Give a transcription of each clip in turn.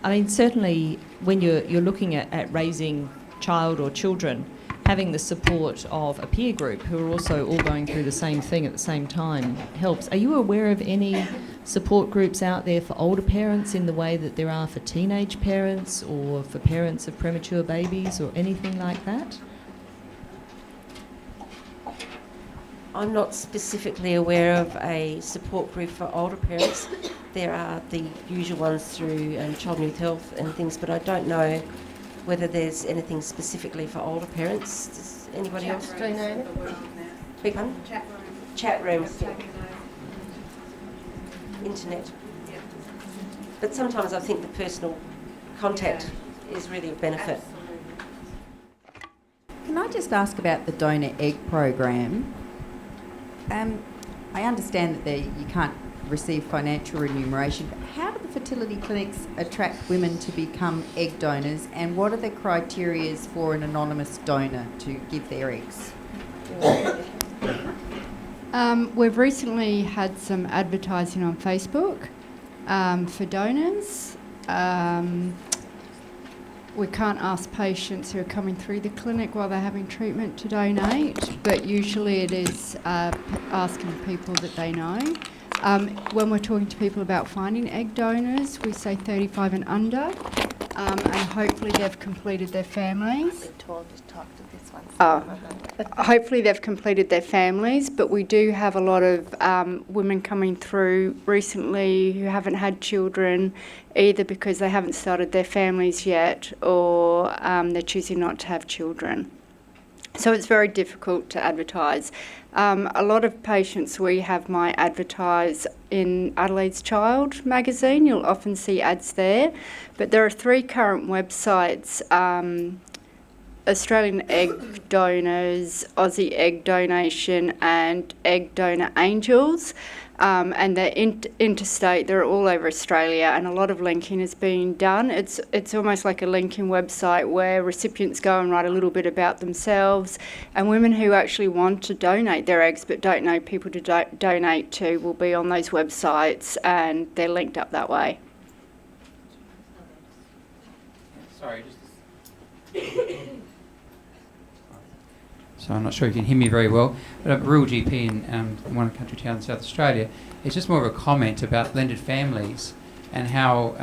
I mean, certainly when you're looking at raising child or children, having the support of a peer group who are also all going through the same thing at the same time helps. Are you aware of any support groups out there for older parents in the way that there are for teenage parents or for parents of premature babies or anything like that? I'm not specifically aware of a support group for older parents. There are the usual ones through Child and Youth Health and things, but I don't know whether there's anything specifically for older parents. Does anybody else do know? Big one? Chat rooms. Internet. But sometimes I think the personal contact is really a benefit. Can I just ask about the donor egg program? I understand that you can't receive financial remuneration, but how do the fertility clinics attract women to become egg donors, and what are the criteria for an anonymous donor to give their eggs? We've recently had some advertising on Facebook for donors. We can't ask patients who are coming through the clinic while they're having treatment to donate, but usually it is asking people that they know. When we're talking to people about finding egg donors, we say 35 and under, and hopefully they've completed their families. Hopefully they've completed their families, but we do have a lot of women coming through recently who haven't had children, either because they haven't started their families yet or they're choosing not to have children. So it's very difficult to advertise. A lot of patients we have might advertise in Adelaide's Child magazine. You'll often see ads there. But there are 3 current websites, Australian Egg Donors, Aussie Egg Donation and Egg Donor Angels. And they're interstate, they're all over Australia, and a lot of linking is being done. It's almost like a linking website where recipients go and write a little bit about themselves, and women who actually want to donate their eggs but don't know people to donate to will be on those websites, and they're linked up that way. Sorry, So I'm not sure if you can hear me very well, but I'm a rural GP in one country town in South Australia. It's just more of a comment about blended families and how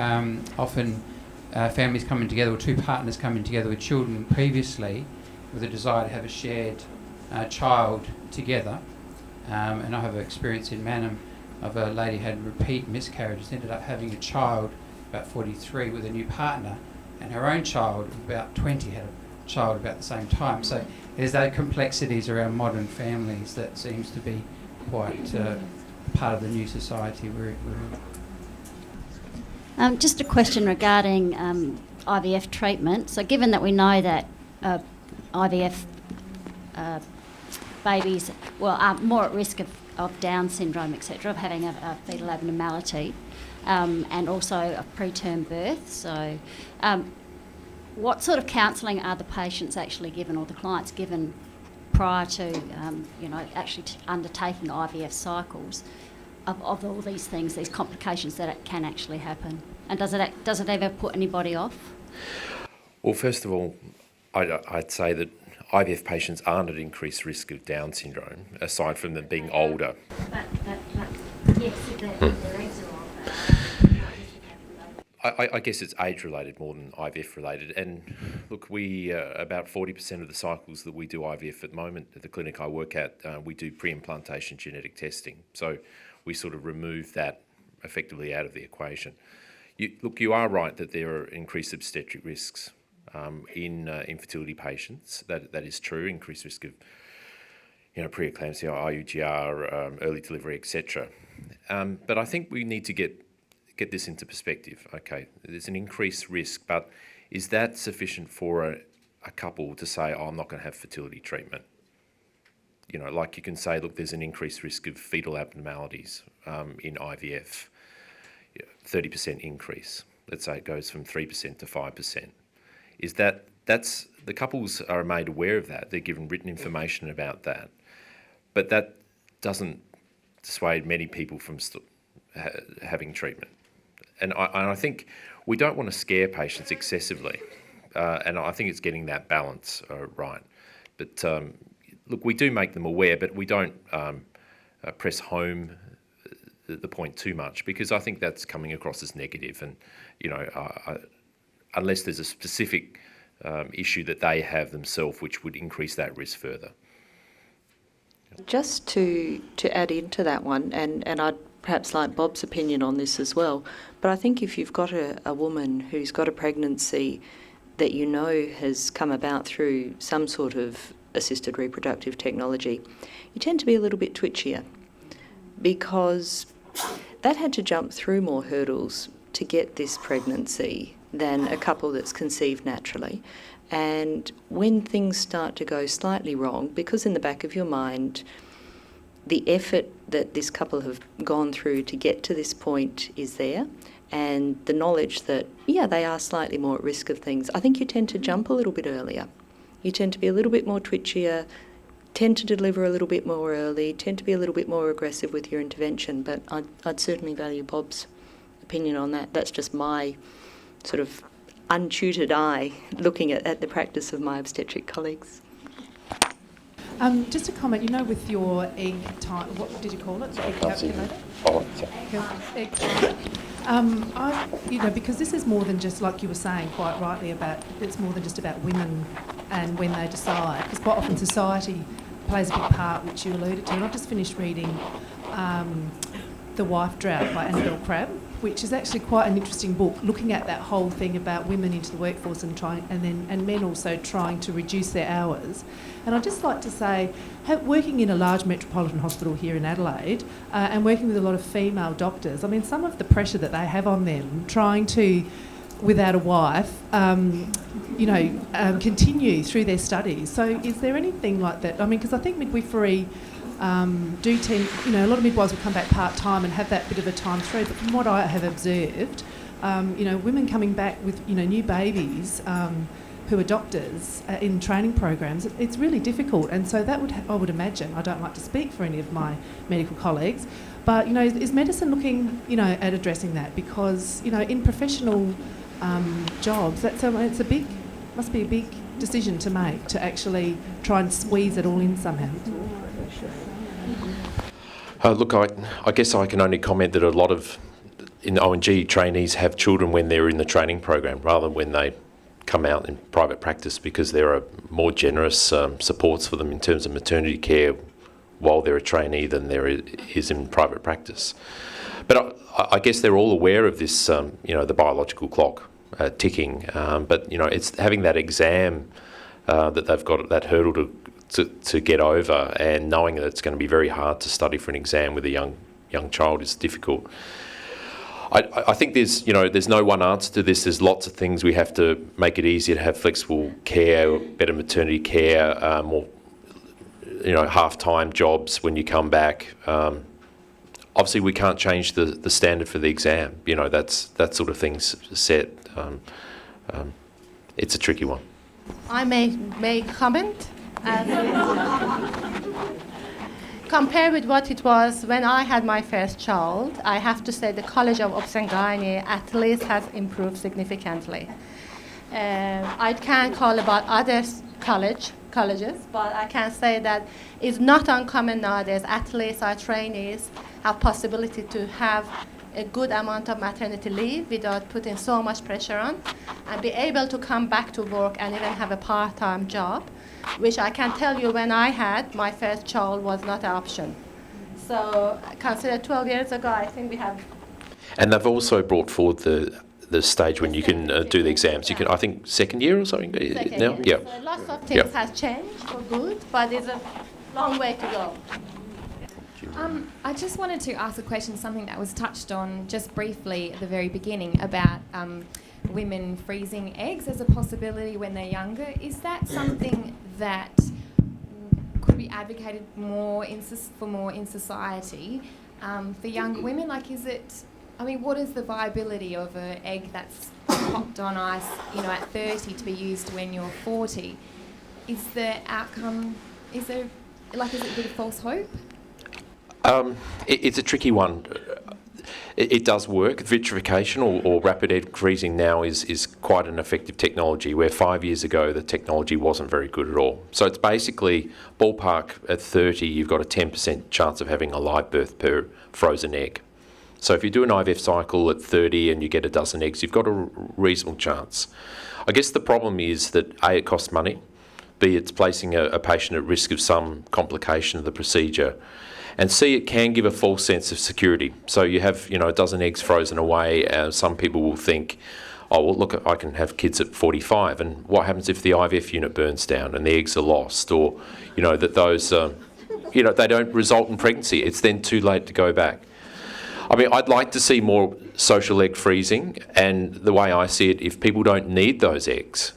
often families coming together, or 2 partners coming together with children previously with a desire to have a shared child together. And I have an experience in Mannum of a lady who had repeat miscarriages, ended up having a child about 43 with a new partner, and her own child, about 20, had a child about the same time. So there's those complexities around modern families that seems to be quite part of the new society we're in. Just a question regarding IVF treatment. So given that we know that IVF babies are more at risk of Down syndrome, etc., of having a fetal abnormality, and also a preterm birth. So what sort of counselling are the patients actually given, or the clients given, prior to actually undertaking IVF cycles of all these things, these complications that can actually happen? And does it ever put anybody off? Well, first of all, I'd say that IVF patients aren't at increased risk of Down syndrome, aside from them being older. But yes, if their eggs are older. I guess it's age-related more than IVF-related. And look, we about 40% of the cycles that we do IVF at the moment at the clinic I work at, we do pre-implantation genetic testing. So we sort of remove that effectively out of the equation. You are right that there are increased obstetric risks in infertility patients. That is true. Increased risk of preeclampsia, IUGR, early delivery, etc. But I think we need to get this into perspective. Okay, there's an increased risk, but is that sufficient for a couple to say, I'm not going to have fertility treatment? Like you can say, look, there's an increased risk of fetal abnormalities in IVF, 30% increase. Let's say it goes from 3% to 5%. That's the couples are made aware of that. They're given written information about that, but that doesn't dissuade many people from having treatment. And I think we don't want to scare patients excessively, and I think it's getting that balance right. But look, we do make them aware, but we don't press home the point too much, because I think that's coming across as negative. And, you know, unless there's a specific issue that they have themselves which would increase that risk further. Just to add into that one, and I'd perhaps like Bob's opinion on this as well, but I think if you've got a woman who's got a pregnancy that you know has come about through some sort of assisted reproductive technology, you tend to be a little bit twitchier, because that had to jump through more hurdles to get this pregnancy than a couple that's conceived naturally. And when things start to go slightly wrong, because in the back of your mind, the effort that this couple have gone through to get to this point is there, and the knowledge that, yeah, they are slightly more at risk of things, I think you tend to jump a little bit earlier. You tend to be a little bit more twitchier, tend to deliver a little bit more early, tend to be a little bit more aggressive with your intervention. But I'd certainly value Bob's opinion on that. That's just my sort of untutored eye looking at the practice of my obstetric colleagues. Just a comment, you know, with your egg time, what did you call it? The egg calculator? Egg time. You know, because this is more than just, like you were saying quite rightly, about, it's more than just about women and when they decide, because quite often society plays a big part, which you alluded to. And I've just finished reading The Wife Drought by Annabelle Crabb, which is actually quite an interesting book, looking at that whole thing about women into the workforce and men also trying to reduce their hours. And I'd just like to say, working in a large metropolitan hospital here in Adelaide and working with a lot of female doctors, I mean, some of the pressure that they have on them trying to, without a wife, continue through their studies. So is there anything like that? I mean, because I think midwifery do tend, you know, a lot of midwives will come back part-time and have that bit of a time through, but from what I have observed, women coming back with, new babies who are doctors in training programs, it's really difficult. And so that I would imagine, I don't like to speak for any of my medical colleagues, but, is medicine looking, at addressing that? Because, in professional jobs, must be a big decision to make, to actually try and squeeze it all in somehow. Look, I guess I can only comment that a lot of in O&G trainees have children when they're in the training program rather than when they come out in private practice, because there are more generous supports for them in terms of maternity care while they're a trainee than there is in private practice. But I guess they're all aware of this, the biological clock ticking, but it's having that exam that they've got, that hurdle to get over, and knowing that it's going to be very hard to study for an exam with a young child is difficult. I think there's no one answer to this. There's lots of things we have to make it easier to have flexible care, better maternity care, more half-time jobs when you come back. Obviously, we can't change the standard for the exam. That sort of thing's set. It's a tricky one. I may comment. Compared with what it was when I had my first child, I have to say the College of Obs and Gynae at least has improved significantly. I can't call about other colleges, but I can say that it's not uncommon nowadays. At least our trainees have possibility to have a good amount of maternity leave without putting so much pressure on, and be able to come back to work and even have a part-time job, which I can tell you when I had my first child was not an option. So consider 12 years ago, I think we have. And they've also brought forward the stage when you can do the exams. You can, I think, second year or something now. Yeah. So lots of things has changed for good, but there's a long way to go. I just wanted to ask a question, something that was touched on just briefly at the very beginning about women freezing eggs as a possibility when they're younger. Is that something that could be advocated more in society for younger women? Like, what is the viability of an egg that's popped on ice, at 30 to be used when you're 40? Is the outcome, is it a bit of false hope? It's a tricky one. it does work. Vitrification or rapid egg freezing now is quite an effective technology, where 5 years ago the technology wasn't very good at all. So it's basically ballpark at 30, you've got a 10% chance of having a live birth per frozen egg. So if you do an IVF cycle at 30 and you get a dozen eggs, you've got a reasonable chance. I guess the problem is that A, it costs money, B, it's placing a patient at risk of some complication of the procedure, and C, it can give a false sense of security. So you have, a dozen eggs frozen away, some people will think, oh, well, look, I can have kids at 45, and what happens if the IVF unit burns down and the eggs are lost, or, that those, they don't result in pregnancy. It's then too late to go back. I mean, I'd like to see more social egg freezing, and the way I see it, if people don't need those eggs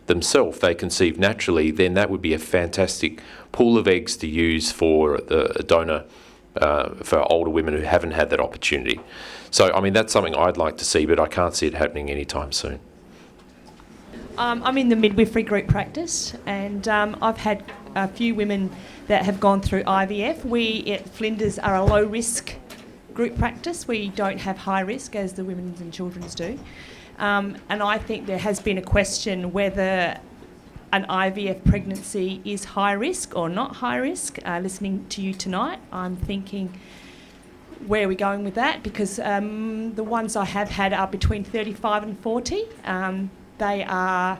themselves, they conceive naturally, then that would be a fantastic pool of eggs to use for the donor for older women who haven't had that opportunity. So, I mean, that's something I'd like to see, but I can't see it happening anytime soon. I'm in the midwifery group practice, and I've had a few women that have gone through IVF. We at Flinders are a low-risk group practice. We don't have high risk as the women's and children's do. And I think there has been a question whether an IVF pregnancy is high risk or not high risk. Listening to you tonight, I'm thinking, where are we going with that? Because the ones I have had are between 35 and 40. They are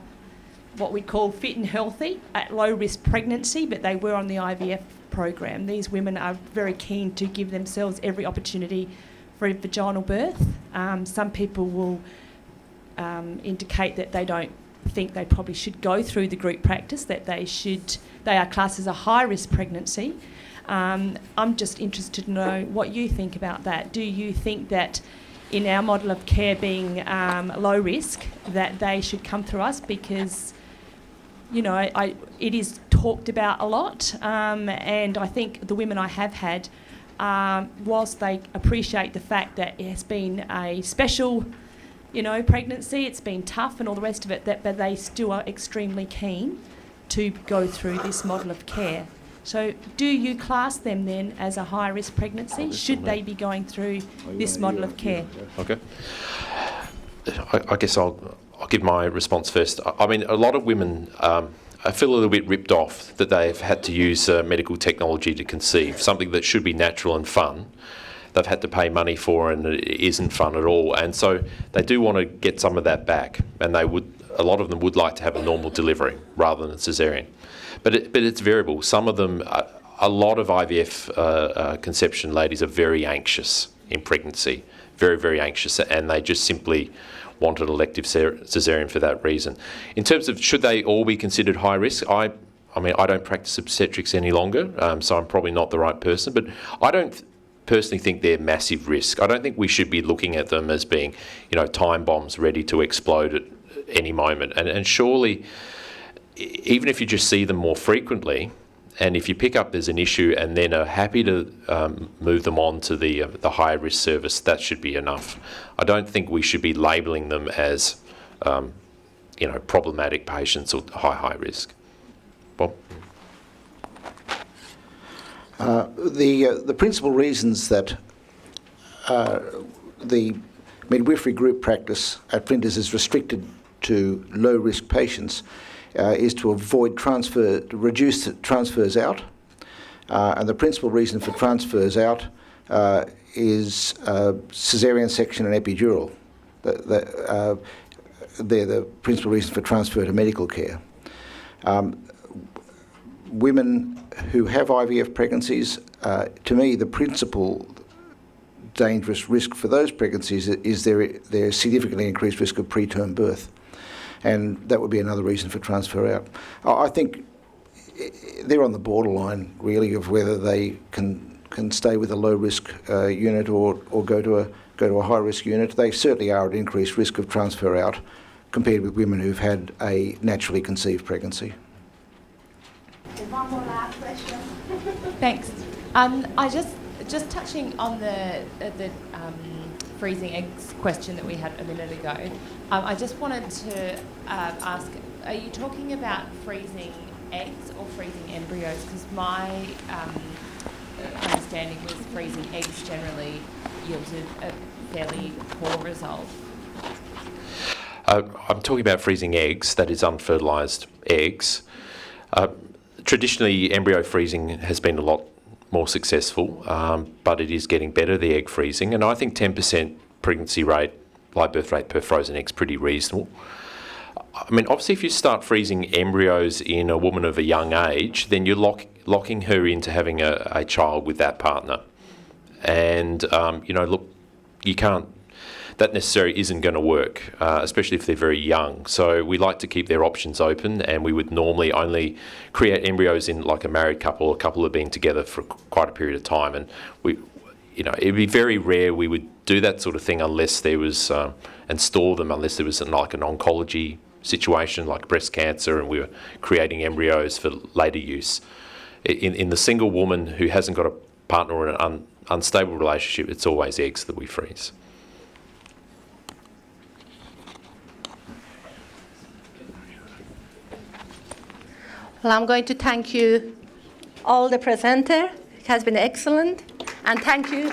what we call fit and healthy at low risk pregnancy, but they were on the IVF program. These women are very keen to give themselves every opportunity for a vaginal birth. Some people will indicate that they don't think they probably should go through the group practice, that they are classed as a high risk pregnancy. I'm just interested to know what you think about that. Do you think that in our model of care being low risk, that they should come through us? Because it is talked about a lot, and I think the women I have had, whilst they appreciate the fact that it has been a special, pregnancy, it's been tough and all the rest of it, but they still are extremely keen to go through this model of care. So do you class them then as a high-risk pregnancy? Should they be going through this model of care? Okay. I guess I'll give my response first. I mean, a lot of women I feel a little bit ripped off that they've had to use medical technology to conceive, something that should be natural and fun. They've had to pay money for, and it isn't fun at all. And so they do want to get some of that back, and a lot of them would like to have a normal delivery rather than a caesarean. But it's variable. Some of them, a lot of IVF conception ladies are very anxious in pregnancy, very, very anxious, and they just simply want an elective caesarean for that reason. In terms of should they all be considered high risk, I mean, I don't practice obstetrics any longer, so I'm probably not the right person, but I don't personally think they're massive risk. I don't think we should be looking at them as being, time bombs ready to explode at any moment. And surely, even if you just see them more frequently, and if you pick up there's an issue and then are happy to move them on to the high risk service, that should be enough. I don't think we should be labelling them as, problematic patients or high risk. Bob? The principal reasons that the midwifery group practice at Flinders is restricted to low risk patients is to avoid to reduce transfers out, and the principal reason for transfers out is caesarean section and epidural. They're the principal reason for transfer to medical care. Women who have IVF pregnancies, to me, the principal dangerous risk for those pregnancies is their significantly increased risk of preterm birth. And that would be another reason for transfer out. I think they're on the borderline, really, of whether they can stay with a low-risk unit or go to a high-risk unit. They certainly are at increased risk of transfer out compared with women who've had a naturally conceived pregnancy. One more last question. Thanks. I just touching on the freezing eggs question that we had a minute ago. I just wanted to ask: are you talking about freezing eggs or freezing embryos? Because my understanding was freezing eggs generally yielded a fairly poor result? I'm talking about freezing eggs, that is unfertilised eggs. Traditionally, embryo freezing has been a lot more successful, but it is getting better, the egg freezing, and I think 10% pregnancy rate, live birth rate per frozen egg is pretty reasonable. I mean, obviously, if you start freezing embryos in a woman of a young age, then you're locking her into having a child with that partner. And, look, you can't, that necessarily isn't going to work, especially if they're very young. So we like to keep their options open, and we would normally only create embryos in like a married couple, a couple have been together for quite a period of time. And it'd be very rare we would do that sort of thing unless there was, and store them unless there was like an oncology situation like breast cancer and we were creating embryos for later use. In the single woman who hasn't got a partner or an unstable relationship, it's always eggs that we freeze. Well, I'm going to thank you all the presenter. It has been excellent. And thank you